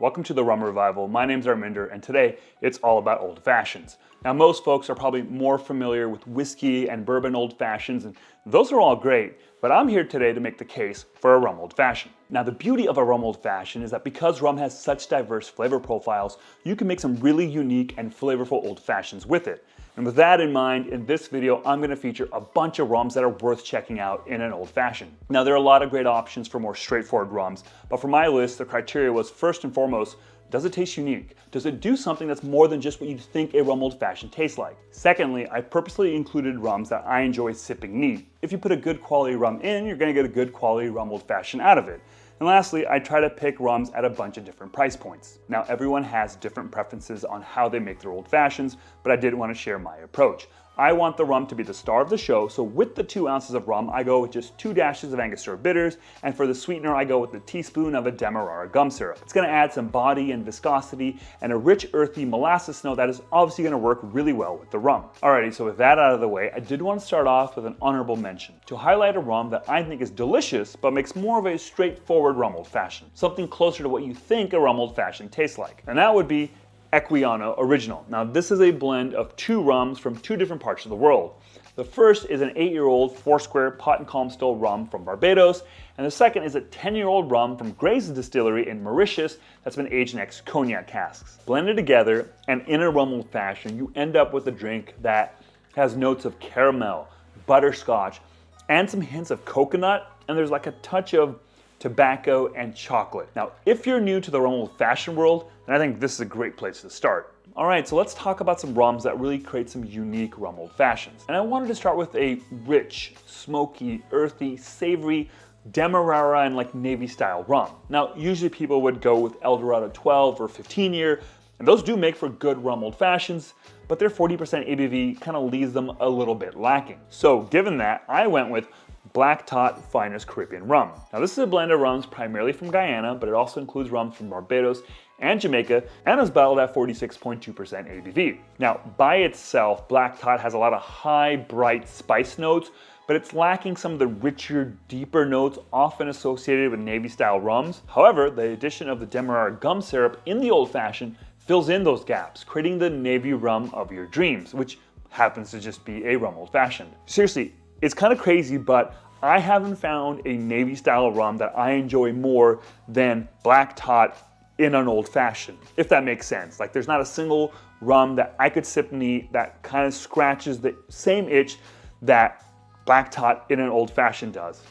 Welcome to the Rum Revival. My name's Arminder, and today it's all about old fashions. Now, most folks are probably more familiar with whiskey and bourbon old fashions, and those are all great, but I'm here today to make the case for a rum old fashioned. Now, the beauty of a rum old fashioned is that because rum has such diverse flavor profiles, you can make some really unique and flavorful old fashions with it. And with that in mind, in this video, I'm going to feature a bunch of rums that are worth checking out in an old fashioned. Now, there are a lot of great options for more straightforward rums, but for my list, the criteria was first and foremost, does it taste unique? Does it do something that's more than just what you'd think a rum old fashioned tastes like? Secondly, I purposely included rums that I enjoy sipping neat. If you put a good quality rum in, you're going to get a good quality rum old fashioned out of it. And lastly, I try to pick rums at a bunch of different price points. Now, everyone has different preferences on how they make their old fashions, but I did want to share my approach. I want the rum to be the star of the show, so with the 2 ounces of rum, I go with just 2 dashes of Angostura bitters, and for the sweetener, I go with a teaspoon of a Demerara gum syrup. It's going to add some body and viscosity and a rich, earthy molasses note that is obviously going to work really well with the rum. Alrighty, so with that out of the way, I did want to start off with an honorable mention to highlight a rum that I think is delicious, but makes more of a straightforward rum old fashioned. Something closer to what you think a rum old fashioned tastes like. And that would be Equiano Original. Now, this is a blend of 2 rums from 2 different parts of the world. The first is an 8-year-old Foursquare pot and calm still rum from Barbados, and the second is a 10-year-old rum from Gray's Distillery in Mauritius that's been aged in ex-cognac casks. Blended together, and in a rum old fashion, you end up with a drink that has notes of caramel, butterscotch, and some hints of coconut, and there's like a touch of tobacco and chocolate. Now, if you're new to the rum old fashioned world, then I think this is a great place to start. All right, so let's talk about some rums that really create some unique rum old fashions. And I wanted to start with a rich, smoky, earthy, savory Demerara and like Navy style rum. Now, usually people would go with Eldorado 12 or 15 year, and those do make for good rum old fashions, but their 40% ABV kind of leaves them a little bit lacking. So given that, I went with Black Tot Finest Caribbean Rum. Now, this is a blend of rums primarily from Guyana, but it also includes rums from Barbados and Jamaica, and is bottled at 46.2% ABV. Now, by itself, Black Tot has a lot of high, bright spice notes, but it's lacking some of the richer, deeper notes often associated with Navy-style rums. However, the addition of the Demerara gum syrup in the old-fashioned fills in those gaps, creating the Navy rum of your dreams, which happens to just be a rum old-fashioned. Seriously, it's kind of crazy, but I haven't found a Navy style rum that I enjoy more than Black Tot in an old fashioned, if that makes sense. Like, there's not a single rum that I could sip neat that kind of scratches the same itch that Black Tot in an old fashioned does.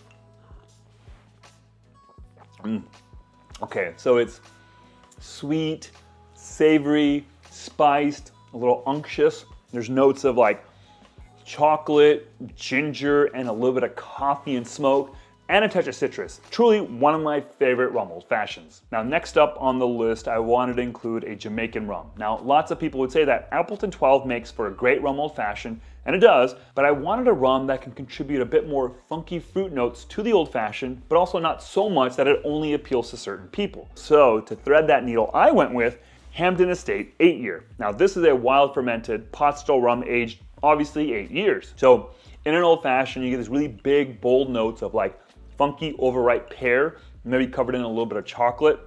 Okay, so it's sweet, savory, spiced, a little unctuous. There's notes of like chocolate, ginger, and a little bit of coffee and smoke, and a touch of citrus. Truly one of my favorite rum old fashions. Now, next up on the list, I wanted to include a Jamaican rum. Now, lots of people would say that Appleton 12 makes for a great rum old fashioned, and it does, but I wanted a rum that can contribute a bit more funky fruit notes to the old fashioned, but also not so much that it only appeals to certain people. So, to thread that needle, I went with Hampden Estate 8-year. Now, this is a wild fermented pot still rum aged obviously 8 years. So in an old fashioned, you get these really big, bold notes of like funky, overripe pear, maybe covered in a little bit of chocolate.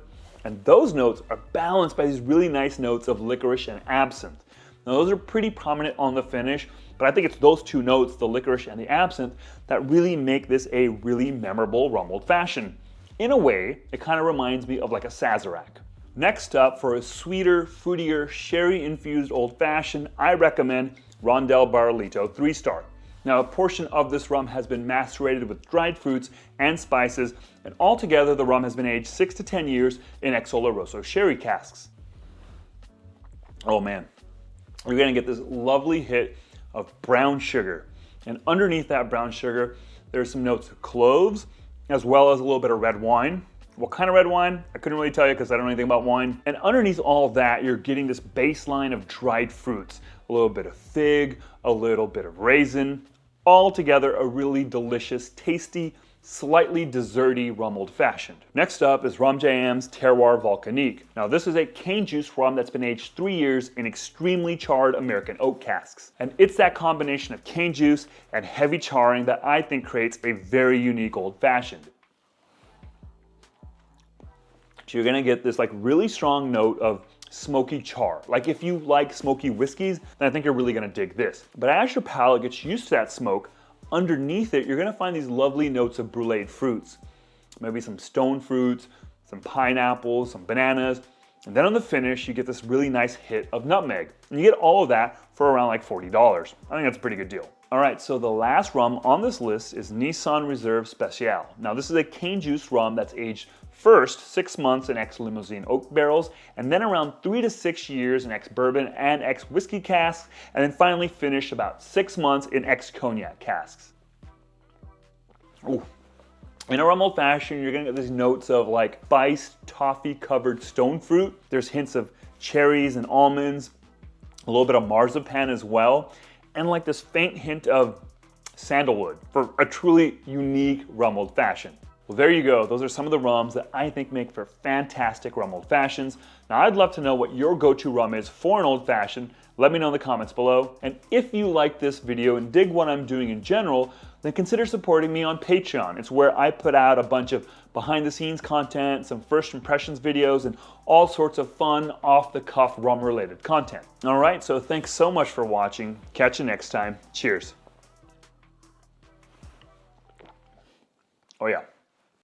And those notes are balanced by these really nice notes of licorice and absinthe. Now, those are pretty prominent on the finish, but I think it's those 2 notes, the licorice and the absinthe, that really make this a really memorable rum old fashioned. In a way, it kind of reminds me of like a Sazerac. Next up, for a sweeter, fruitier, sherry-infused old fashioned, I recommend Rondel Barolito 3-star. Now, a portion of this rum has been macerated with dried fruits and spices, and altogether the rum has been aged 6 to 10 years in ex Oloroso sherry casks. Oh man, you're gonna get this lovely hit of brown sugar, and underneath that brown sugar, there's some notes of cloves, as well as a little bit of red wine. What kind of red wine? I couldn't really tell you because I don't know anything about wine. And underneath all of that, you're getting this baseline of dried fruits. A little bit of fig, a little bit of raisin. All together, a really delicious, tasty, slightly desserty rum old fashioned. Next up is Rum JM's Terroir Volcanique. Now, this is a cane juice rum that's been aged 3 years in extremely charred American oak casks. And it's that combination of cane juice and heavy charring that I think creates a very unique old fashioned. So you're gonna get this like really strong note of smoky char. Like if you like smoky whiskeys, then I think you're really gonna dig this. But as your palate gets used to that smoke, underneath it, you're gonna find these lovely notes of bruleed fruits. Maybe some stone fruits, some pineapples, some bananas. And then on the finish, you get this really nice hit of nutmeg. And you get all of that for around like $40. I think that's a pretty good deal. All right, so the last rum on this list is Nissan Reserve Special. Now this is a cane juice rum that's aged first 6 months in ex-limousine oak barrels, and then around 3 to 6 years in ex-bourbon and ex-whiskey casks, and then finally finished about 6 months in ex-cognac casks. Ooh. In a rum old fashioned, you're gonna get these notes of like spiced, toffee-covered stone fruit. There's hints of cherries and almonds, a little bit of marzipan as well, and like this faint hint of sandalwood for a truly unique rum old fashioned. Well, there you go. Those are some of the rums that I think make for fantastic rum old fashions. Now, I'd love to know what your go-to rum is for an old fashioned. Let me know in the comments below. And if you like this video and dig what I'm doing in general, then consider supporting me on Patreon. It's where I put out a bunch of behind-the-scenes content, some first impressions videos, and all sorts of fun, off-the-cuff rum-related content. All right, so thanks so much for watching. Catch you next time. Cheers. Oh yeah.